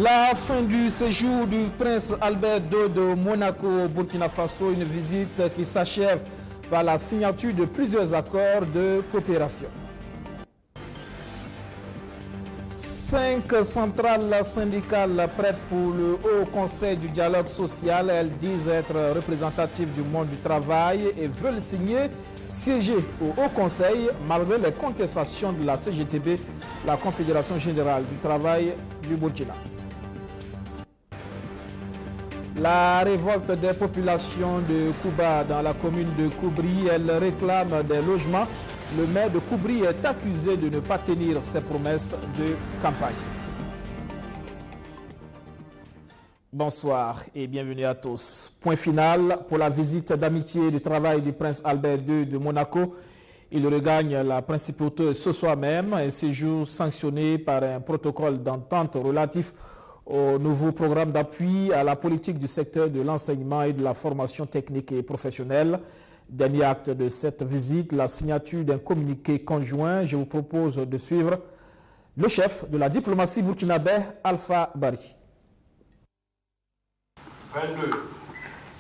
La fin du séjour du prince Albert II de Monaco au Burkina Faso, une visite qui s'achève par la signature de plusieurs accords de coopération. 5 centrales syndicales prêtes pour le Haut Conseil du dialogue social. Elles disent être représentatives du monde du travail et veulent siéger au Haut Conseil malgré les contestations de la CGTB, la Confédération Générale du Travail du Burkina. La révolte des populations de Kouba dans la commune de Koubri, elle réclame des logements. Le maire de Koubri est accusé de ne pas tenir ses promesses de campagne. Bonsoir et bienvenue à tous. Point final pour la visite d'amitié et du travail du prince Albert II de Monaco. Il regagne la principauté ce soir même, un séjour sanctionné par un protocole d'entente relatif au nouveau programme d'appui à la politique du secteur de l'enseignement et de la formation technique et professionnelle. Dernier acte de cette visite, la signature d'un communiqué conjoint. Je vous propose de suivre le chef de la diplomatie burkinabé, Alpha Bari. 22.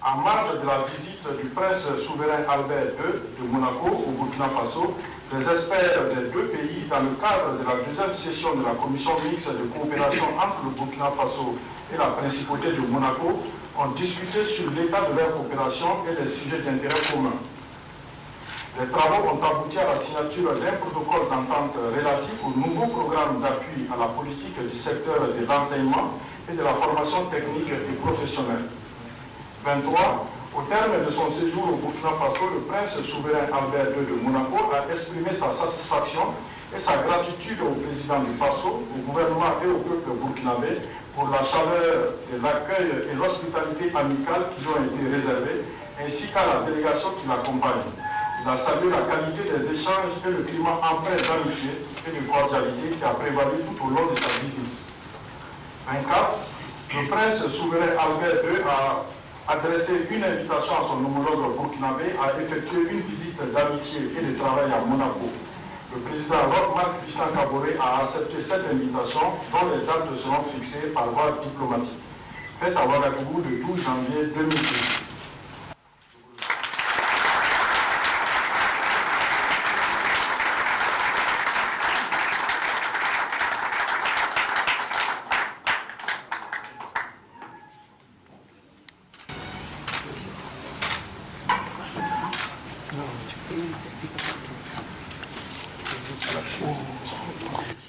En marge de la visite du prince souverain Albert II de Monaco au Burkina Faso, les experts des deux pays, dans le cadre de la deuxième session de la commission mixte de coopération entre le Burkina Faso et la principauté de Monaco, ont discuté sur l'état de leur coopération et les sujets d'intérêt commun. Les travaux ont abouti à la signature d'un protocole d'entente relatif au nouveau programme d'appui à la politique du secteur de l'enseignement et de la formation technique et professionnelle. 23. Au terme de son séjour au Burkina Faso, le prince souverain Albert II de Monaco a exprimé sa satisfaction et sa gratitude au président du Faso, au gouvernement et au peuple burkinabé pour la chaleur de l'accueil et l'hospitalité amicale qui lui ont été réservées, ainsi qu'à la délégation qui l'accompagne. Il a salué la qualité des échanges et le climat empreint d'amitié et de cordialité qui a prévalu tout au long de sa visite. 24. Le prince souverain Albert II a adressé une invitation à son homologue burkinabé à effectuer une visite d'amitié et de travail à Monaco. Le président Roch-Marc Christian Kaboré a accepté cette invitation dont les dates seront fixées par voie diplomatique. Faite à Ouagadougou le 12 janvier 2010.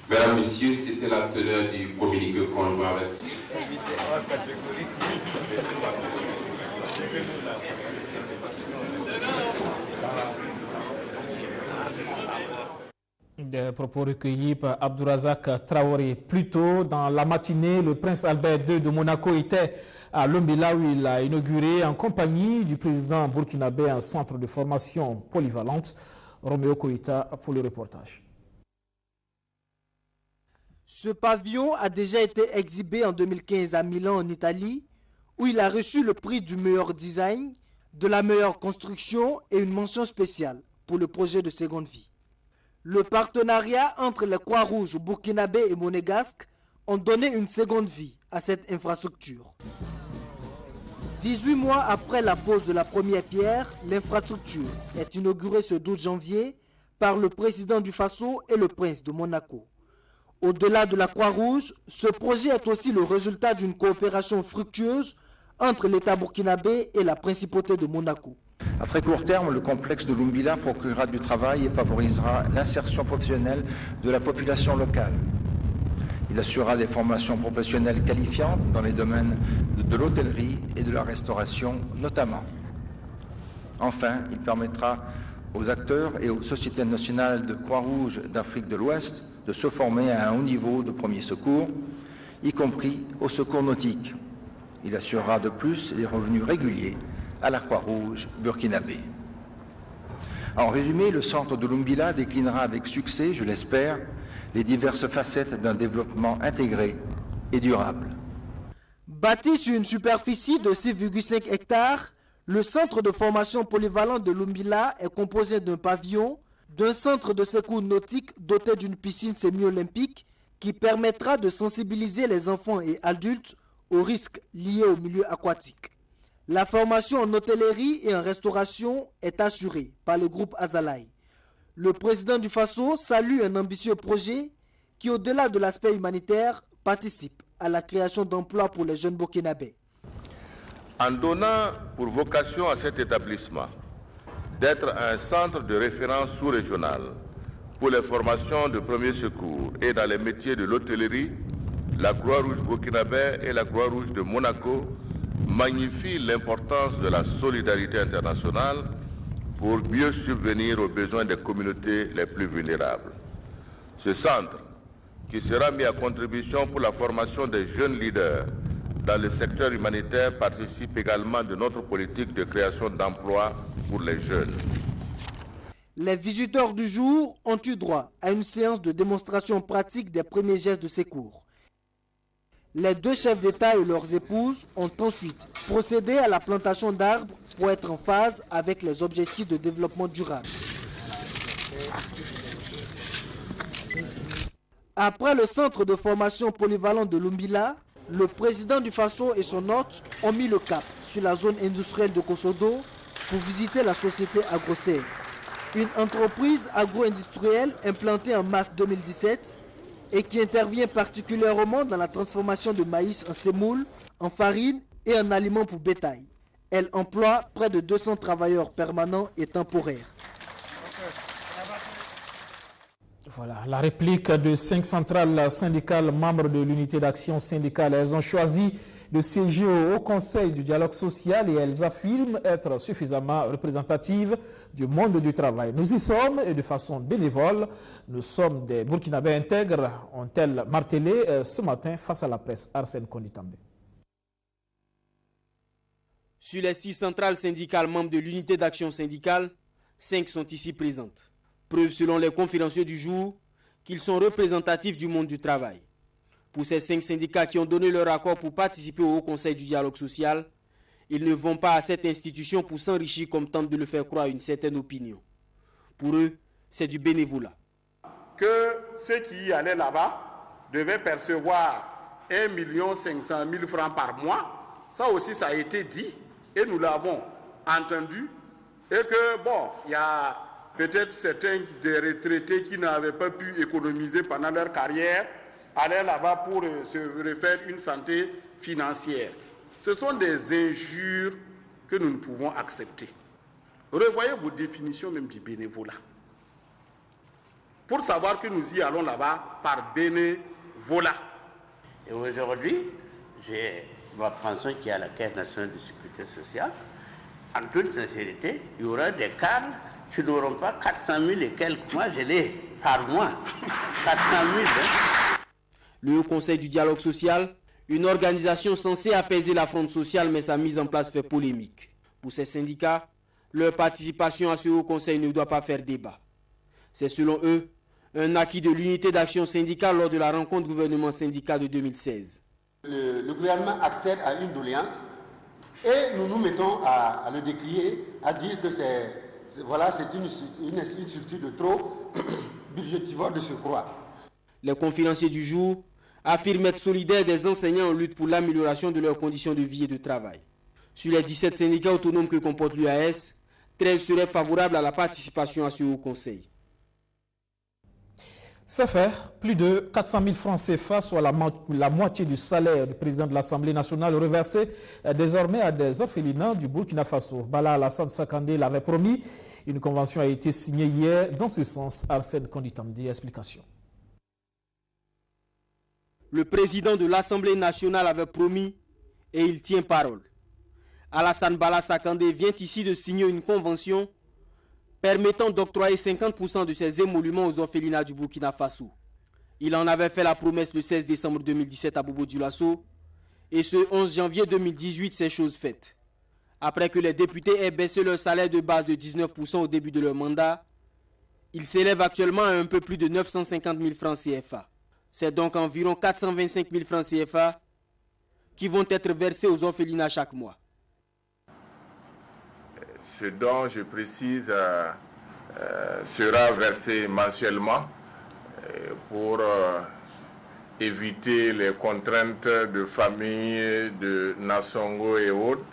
Mesdames, Messieurs, c'était la teneur du communiqué conjoint avec... Des propos recueillis par Abdourazak Traoré. Plus tôt dans la matinée, le prince Albert II de Monaco était à Lombila où il a inauguré en compagnie du président burkinabé un centre de formation polyvalente. Roméo Koïta pour le reportage. Ce pavillon a déjà été exhibé en 2015 à Milan en Italie, où il a reçu le prix du meilleur design, de la meilleure construction et une mention spéciale pour le projet de seconde vie. Le partenariat entre les Croix-Rouges burkinabé et monégasques ont donné une seconde vie à cette infrastructure. 18 mois après la pose de la première pierre, l'infrastructure est inaugurée ce 12 janvier par le président du Faso et le prince de Monaco. Au-delà de la Croix-Rouge, ce projet est aussi le résultat d'une coopération fructueuse entre l'État burkinabé et la principauté de Monaco. À très court terme, le complexe de Lumbila procurera du travail et favorisera l'insertion professionnelle de la population locale. Il assurera des formations professionnelles qualifiantes dans les domaines de l'hôtellerie et de la restauration notamment. Enfin, il permettra aux acteurs et aux sociétés nationales de Croix-Rouge d'Afrique de l'Ouest de se former à un haut niveau de premier secours, y compris au secours nautique. Il assurera de plus des revenus réguliers à la Croix-Rouge burkinabé. En résumé, le centre de Lumbila déclinera avec succès, je l'espère, les diverses facettes d'un développement intégré et durable. Bâti sur une superficie de 6,5 hectares, le centre de formation polyvalent de Lumbila est composé d'un pavillon, d'un centre de secours nautique doté d'une piscine semi-olympique qui permettra de sensibiliser les enfants et adultes aux risques liés au milieu aquatique. La formation en hôtellerie et en restauration est assurée par le groupe Azalaï. Le président du Faso salue un ambitieux projet qui, au-delà de l'aspect humanitaire, participe à la création d'emplois pour les jeunes burkinabés. En donnant pour vocation à cet établissement d'être un centre de référence sous-régional pour les formations de premiers secours et dans les métiers de l'hôtellerie, la Croix-Rouge burkinabé et la Croix-Rouge de Monaco magnifient l'importance de la solidarité internationale pour mieux subvenir aux besoins des communautés les plus vulnérables. Ce centre, qui sera mis à contribution pour la formation des jeunes leaders dans le secteur humanitaire, participe également de notre politique de création d'emplois pour les jeunes. Les visiteurs du jour ont eu droit à une séance de démonstration pratique des premiers gestes de secours. Les deux chefs d'État et leurs épouses ont ensuite procédé à la plantation d'arbres pour être en phase avec les objectifs de développement durable. Après le centre de formation polyvalent de Lumbila, le président du Faso et son hôte ont mis le cap sur la zone industrielle de Kosodo pour visiter la société AgroServe, une entreprise agro-industrielle implantée en mars 2017 et qui intervient particulièrement dans la transformation de maïs en semoule, en farine et en aliments pour bétail. Elle emploie près de 200 travailleurs permanents et temporaires. Voilà, la réplique de 5 centrales syndicales membres de l'unité d'action syndicale. Elles ont choisi de siéger au Haut Conseil du dialogue social et elles affirment être suffisamment représentatives du monde du travail. Nous y sommes et de façon bénévole. Nous sommes des Burkinabés intègres, ont-elles martelé ce matin face à la presse. Arsène Konditambe. Sur les 6 centrales syndicales membres de l'unité d'action syndicale, 5 sont ici présentes. Preuve selon les conférenciers du jour qu'ils sont représentatifs du monde du travail. Pour ces 5 syndicats qui ont donné leur accord pour participer au Haut Conseil du dialogue social, ils ne vont pas à cette institution pour s'enrichir comme tente de le faire croire une certaine opinion. Pour eux, c'est du bénévolat. Que ceux qui y allaient là-bas devaient percevoir 1 500 000 francs par mois, ça aussi ça a été dit et nous l'avons entendu. Et que bon, il y a peut-être certains des retraités qui n'avaient pas pu économiser pendant leur carrière, allaient là-bas pour se refaire une santé financière. Ce sont des injures que nous ne pouvons accepter. Revoyez vos définitions même du bénévolat. Pour savoir que nous y allons là-bas par bénévolat. Et aujourd'hui, j'ai ma pension qui est à la Caisse nationale de sécurité sociale. En toute sincérité, il y aura des cadres qui n'auront pas 400 000 et quelques mois, je l'ai par mois. 400 000. Hein. Le Haut Conseil du dialogue social, une organisation censée apaiser la fronde sociale, mais sa mise en place fait polémique. Pour ces syndicats, leur participation à ce Haut Conseil ne doit pas faire débat. C'est selon eux un acquis de l'unité d'action syndicale lors de la rencontre gouvernement syndicat de 2016. Le gouvernement accède à une doléance et nous nous mettons à le décrier, à dire que c'est une structure de trop budgétivore de surcroît. Les conférenciers du jour affirment être solidaires des enseignants en lutte pour l'amélioration de leurs conditions de vie et de travail. Sur les 17 syndicats autonomes que comporte l'UAS, 13 seraient favorables à la participation à ce Haut Conseil. C'est fait, plus de 400 000 francs CFA, soit la moitié du salaire du président de l'Assemblée nationale, reversé désormais à des orphelinats du Burkina Faso. Bala Alassane Sakandé l'avait promis. Une convention a été signée hier. Dans ce sens, Arsène Konditamdi, explication. Le président de l'Assemblée nationale avait promis et il tient parole. Alassane Bala Sakandé vient ici de signer une convention permettant d'octroyer 50% de ses émoluments aux orphelinats du Burkina Faso. Il en avait fait la promesse le 16 décembre 2017 à Bobo Dioulasso et ce 11 janvier 2018, c'est chose faite. Après que les députés aient baissé leur salaire de base de 19% au début de leur mandat, il s'élève actuellement à un peu plus de 950 000 francs CFA. C'est donc environ 425 000 francs CFA qui vont être versés aux orphelinats chaque mois. Ce dont je précise sera versé mensuellement pour éviter les contraintes de famille, de Nassongo et autres.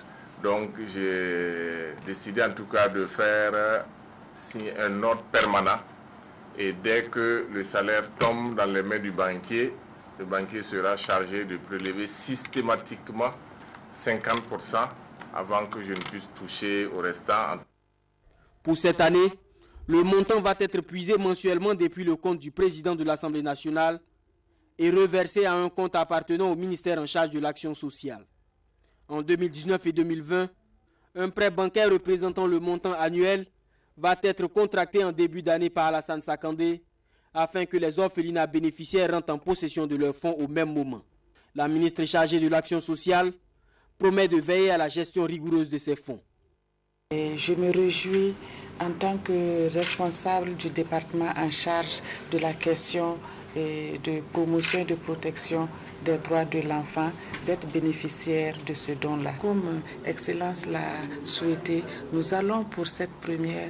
Donc j'ai décidé en tout cas de faire un ordre permanent. Et dès que le salaire tombe dans les mains du banquier, le banquier sera chargé de prélever systématiquement 50% avant que je ne puisse toucher au restant. Pour cette année, le montant va être puisé mensuellement depuis le compte du président de l'Assemblée nationale et reversé à un compte appartenant au ministère en charge de l'action sociale. En 2019 et 2020, un prêt bancaire représentant le montant annuel va être contracté en début d'année par Alassane Sakandé afin que les orphelinats bénéficiaires rentrent en possession de leurs fonds au même moment. La ministre chargée de l'action sociale promet de veiller à la gestion rigoureuse de ces fonds. Et je me réjouis en tant que responsable du département en charge de la question de promotion et de protection des droits de l'enfant d'être bénéficiaire de ce don-là. Comme Excellence l'a souhaité, nous allons pour cette première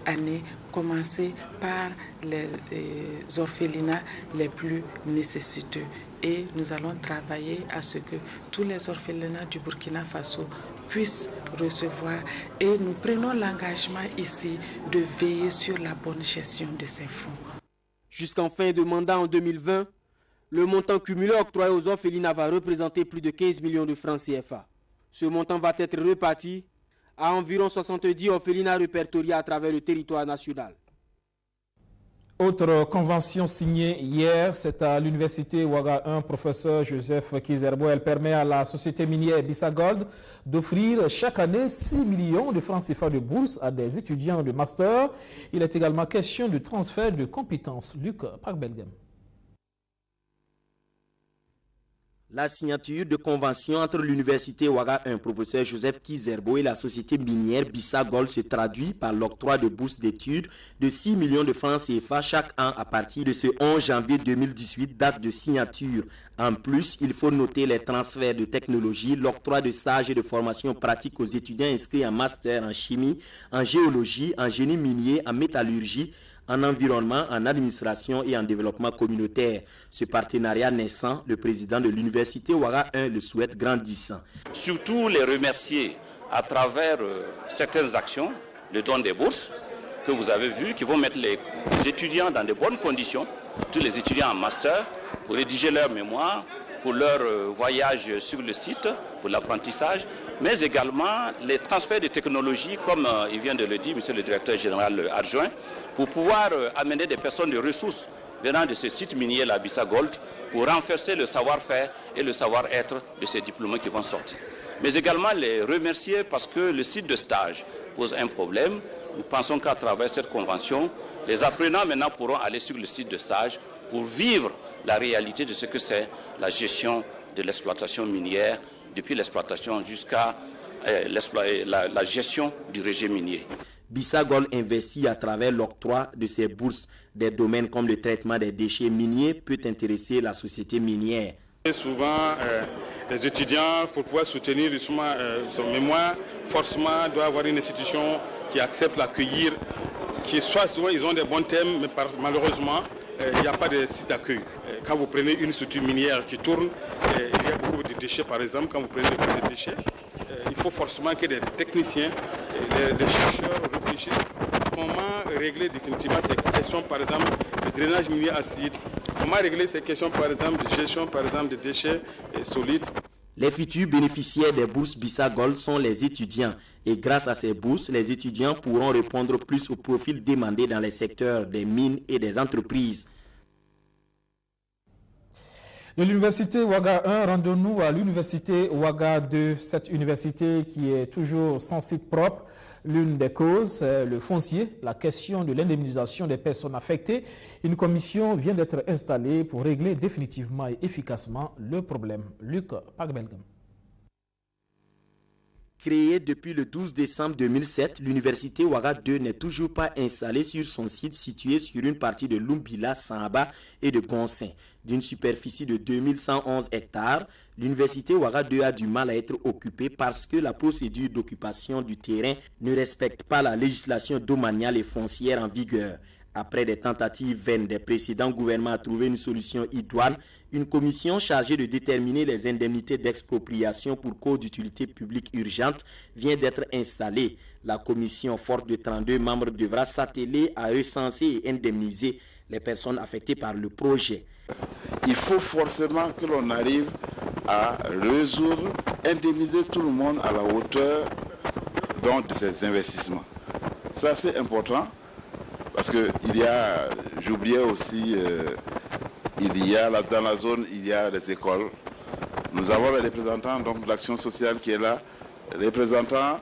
année commencer par les orphelinats les plus nécessiteux. Et nous allons travailler à ce que tous les orphelinats du Burkina Faso puissent recevoir. Et nous prenons l'engagement ici de veiller sur la bonne gestion de ces fonds. Jusqu'en fin de mandat en 2020, le montant cumulé octroyé aux orphelinats va représenter plus de 15 millions de francs CFA. Ce montant va être reparti à environ 70 orphelinats répertoriés à travers le territoire national. Autre convention signée hier, c'est à l'université Ouaga 1, professeur Joseph Kizerbo. Elle permet à la société minière Bissa Gold d'offrir chaque année 6 millions de francs CFA de bourse à des étudiants de master. Il est également question de transfert de compétences. Luc Park-Belgem. La signature de convention entre l'université Ouaga 1, professeur Joseph Kizerbo et la société minière Bissa Gold se traduit par l'octroi de bourses d'études de 6 millions de francs CFA chaque an à partir de ce 11 janvier 2018, date de signature. En plus, il faut noter les transferts de technologie, l'octroi de stages et de formation pratique aux étudiants inscrits en master en chimie, en géologie, en génie minier, en métallurgie, en environnement, en administration et en développement communautaire. Ce partenariat naissant, le président de l'université Ouaga 1 le souhaite grandissant. Surtout les remercier à travers certaines actions, le don des bourses que vous avez vu, qui vont mettre les étudiants dans de bonnes conditions, tous les étudiants en master, pour rédiger leur mémoire, pour leur voyage sur le site, pour l'apprentissage, mais également les transferts de technologies, comme il vient de le dire, monsieur le directeur général adjoint, pour pouvoir amener des personnes de ressources venant de ce site minier, la Bissa Gold, pour renforcer le savoir-faire et le savoir-être de ces diplômés qui vont sortir. Mais également les remercier parce que le site de stage pose un problème. Nous pensons qu'à travers cette convention, les apprenants maintenant pourront aller sur le site de stage pour vivre la réalité de ce que c'est la gestion de l'exploitation minière, depuis l'exploitation jusqu'à la gestion du régime minier. Bissa Gold investit à travers l'octroi de ses bourses. Des domaines comme le traitement des déchets miniers peut intéresser la société minière. Et souvent, les étudiants, pour pouvoir soutenir justement son mémoire, forcément doivent avoir une institution qui accepte l'accueillir, qui soit souvent ils ont des bons thèmes, mais malheureusement, il n'y a pas de site d'accueil. Quand vous prenez une structure minière qui tourne, il y a beaucoup de déchets par exemple. Quand vous prenez des déchets, il faut forcément que des techniciens, des chercheurs réfléchissent comment régler définitivement ces questions, par exemple, de drainage minier acide. Comment régler ces questions, par exemple, de gestion, par exemple, de déchets solides. Les futurs bénéficiaires des bourses Bissa Gold sont les étudiants. Et grâce à ces bourses, les étudiants pourront répondre plus aux profils demandés dans les secteurs des mines et des entreprises. De l'université Ouaga 1, rendons-nous à l'université Ouaga 2. Cette université qui est toujours sans site propre. L'une des causes, c'est le foncier, la question de l'indemnisation des personnes affectées. Une commission vient d'être installée pour régler définitivement et efficacement le problème. Luc Park-Belgem. Créée depuis le 12 décembre 2007, l'université Ouaga 2 n'est toujours pas installée sur son site situé sur une partie de Lumbila, Samba et de Gonsin. D'une superficie de 2111 hectares, l'université Ouaga 2 a du mal à être occupée parce que la procédure d'occupation du terrain ne respecte pas la législation domaniale et foncière en vigueur. Après des tentatives vaines des précédents gouvernements à trouver une solution idoine, une commission chargée de déterminer les indemnités d'expropriation pour cause d'utilité publique urgente vient d'être installée. La commission, forte de 32 membres, devra s'atteler à recenser et indemniser les personnes affectées par le projet. Il faut forcément que l'on arrive à résoudre, indemniser tout le monde à la hauteur donc, de ces investissements. Ça c'est important parce que j'oubliais aussi, dans la zone, il y a les écoles. Nous avons les représentants donc, de l'action sociale qui est là, les représentants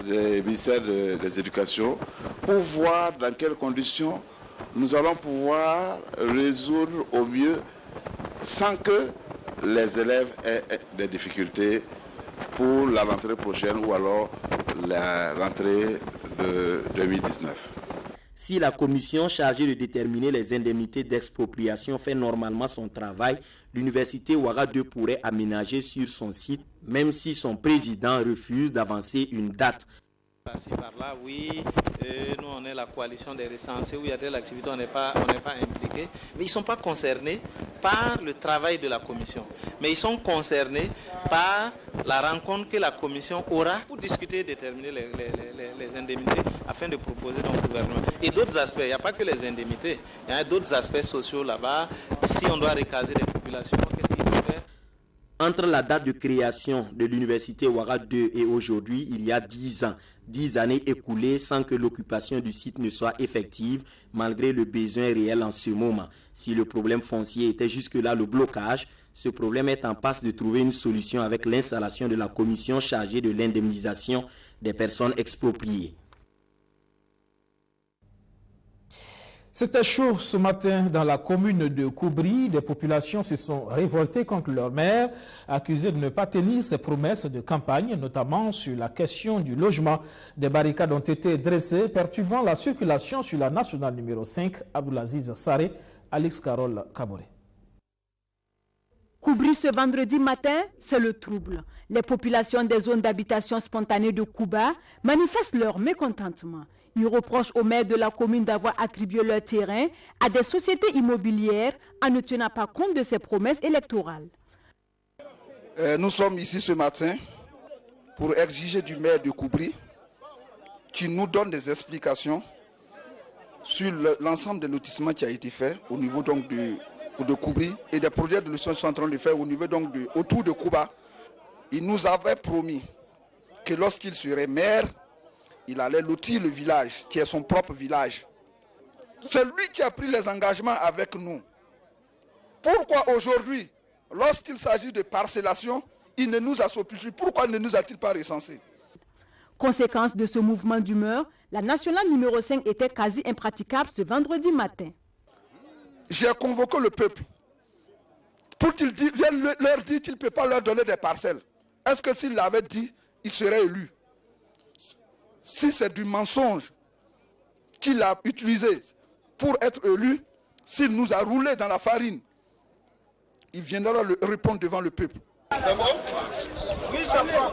du ministère des Éducations, pour voir dans quelles conditions nous allons pouvoir résoudre au mieux sans que les élèves aient des difficultés pour la rentrée prochaine ou alors la rentrée de 2019. Si la commission chargée de déterminer les indemnités d'expropriation fait normalement son travail, l'université Ouaga 2 pourrait aménager sur son site, même si son président refuse d'avancer une date. Par-ci, par-là, oui, nous on est la coalition des recensés, où il y a de l'activité, on n'est pas impliqué, mais ils ne sont pas concernés par le travail de la commission, mais ils sont concernés par la rencontre que la commission aura pour discuter et déterminer les indemnités afin de proposer au gouvernement. Et d'autres aspects, il n'y a pas que les indemnités, il y a d'autres aspects sociaux là-bas. Si on doit recaser les populations, qu'est-ce qu'il faut faire? Entre la date de création de l'université Ouaga 2 et aujourd'hui, il y a 10 ans. 10 années écoulées sans que l'occupation du site ne soit effective, malgré le besoin réel en ce moment. Si le problème foncier était jusque-là le blocage, ce problème est en passe de trouver une solution avec l'installation de la commission chargée de l'indemnisation des personnes expropriées. C'était chaud ce matin dans la commune de Koubri. Des populations se sont révoltées contre leur maire, accusées de ne pas tenir ses promesses de campagne, notamment sur la question du logement. Des barricades ont été dressées, perturbant la circulation sur la nationale numéro 5, Abdoulaziz Saré, Alex Carole Kaboré. Koubri ce vendredi matin, c'est le trouble. Les populations des zones d'habitation spontanée de Kouba manifestent leur mécontentement. Ils reprochent au maire de la commune d'avoir attribué leur terrain à des sociétés immobilières en ne tenant pas compte de ses promesses électorales. Nous sommes ici ce matin pour exiger du maire de Koubri qu'il nous donne des explications sur l'ensemble des lotissements qui a été fait au niveau donc de Koubri et des projets de lotissement qu'ils sont en train de faire au niveau donc autour de Kouba. Il nous avait promis que lorsqu'il serait maire, il allait lotir le village, qui est son propre village. C'est lui qui a pris les engagements avec nous. Pourquoi aujourd'hui, lorsqu'il s'agit de parcellation, il ne nous a plus? Pourquoi ne nous a-t-il pas recensés? Conséquence de ce mouvement d'humeur, la nationale numéro 5 était quasi impraticable ce vendredi matin. J'ai convoqué le peuple pour qu'ils viennent leur dire qu'il ne peut pas leur donner des parcelles. Est-ce que s'il l'avait dit, il serait élu? Si c'est du mensonge qu'il a utilisé pour être élu, s'il nous a roulé dans la farine, il viendra le répondre devant le peuple. C'est bon? Oui, c'est bon.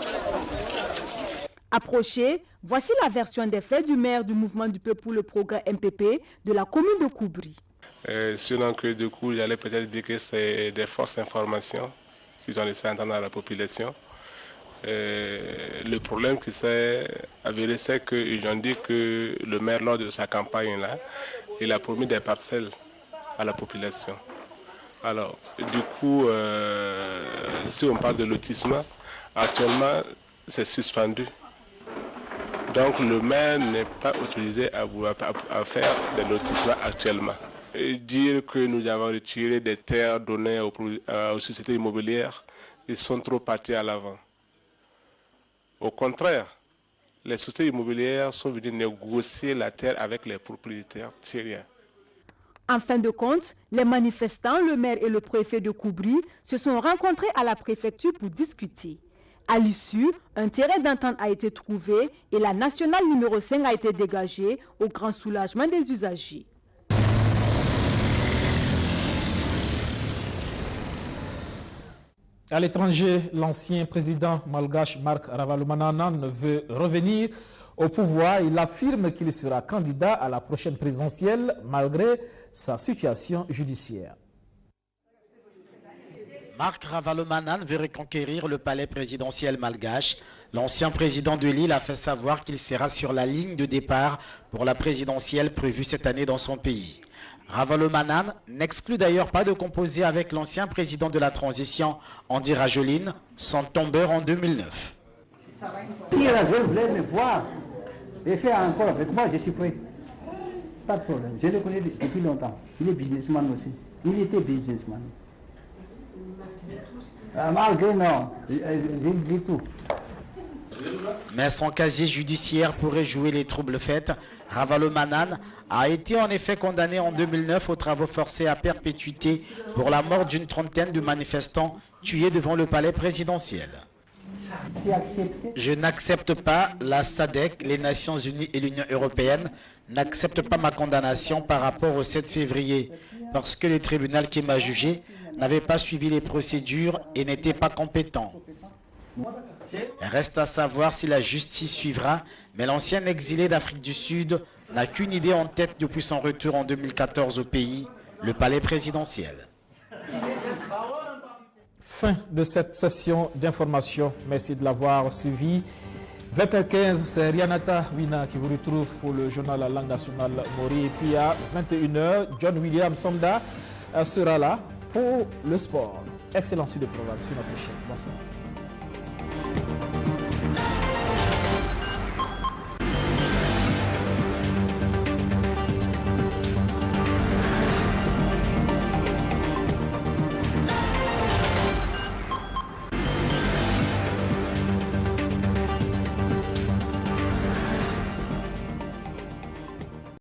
Approché, voici la version des faits du maire du mouvement du peuple pour le progrès MPP de la commune de Koubri. Sinon que du coup, j'allais peut-être dire que c'est des fausses informations qu'ils ont laissé entendre à la population. Le problème qui s'est avéré, c'est qu'ils ont dit que le maire, lors de sa campagne, là, il a promis des parcelles à la population. Alors, du coup, si on parle de lotissement, actuellement, c'est suspendu. Donc, le maire n'est pas autorisé à faire des lotissements actuellement. Et dire que nous avons retiré des terres données aux sociétés immobilières, ils sont trop partis à l'avant. Au contraire, les sociétés immobilières sont venues négocier la terre avec les propriétaires terriens. En fin de compte, les manifestants, le maire et le préfet de Koubri se sont rencontrés à la préfecture pour discuter. À l'issue, un terrain d'entente a été trouvé et la nationale numéro 5 a été dégagée au grand soulagement des usagers. À l'étranger, l'ancien président malgache Marc Ravalomanana veut revenir au pouvoir. Il affirme qu'il sera candidat à la prochaine présidentielle malgré sa situation judiciaire. Marc Ravalomanana veut reconquérir le palais présidentiel malgache. L'ancien président de l'île a fait savoir qu'il sera sur la ligne de départ pour la présidentielle prévue cette année dans son pays. Ravalomanana n'exclut d'ailleurs pas de composer avec l'ancien président de la transition, Andy Rajoelina, son tombeur en 2009. Si Rajoelina voulait me voir et faire encore avec moi, je suis prêt. Pas de problème. Je le connais depuis longtemps. Il est businessman aussi. Il était businessman. Malgré non, je dis tout. Mais son casier judiciaire pourrait jouer les troubles faits. Ravalomanana a été en effet condamné en 2009 aux travaux forcés à perpétuité pour la mort d'une trentaine de manifestants tués devant le palais présidentiel. Je n'accepte pas, la SADC, les Nations Unies et l'Union Européenne n'acceptent pas ma condamnation par rapport au 7 février parce que le tribunal qui m'a jugé n'avait pas suivi les procédures et n'était pas compétent. Reste à savoir si la justice suivra, mais l'ancien exilé d'Afrique du Sud n'a qu'une idée en tête depuis son retour en 2014 au pays, le palais présidentiel. Fin de cette session d'information. Merci de l'avoir suivi. 20h15, c'est Rianata Wina qui vous retrouve pour le journal La Langue Nationale Mori. Et puis à 21h, John William Somda sera là pour le sport. Excellent suite de programme sur notre chaîne. Bonsoir.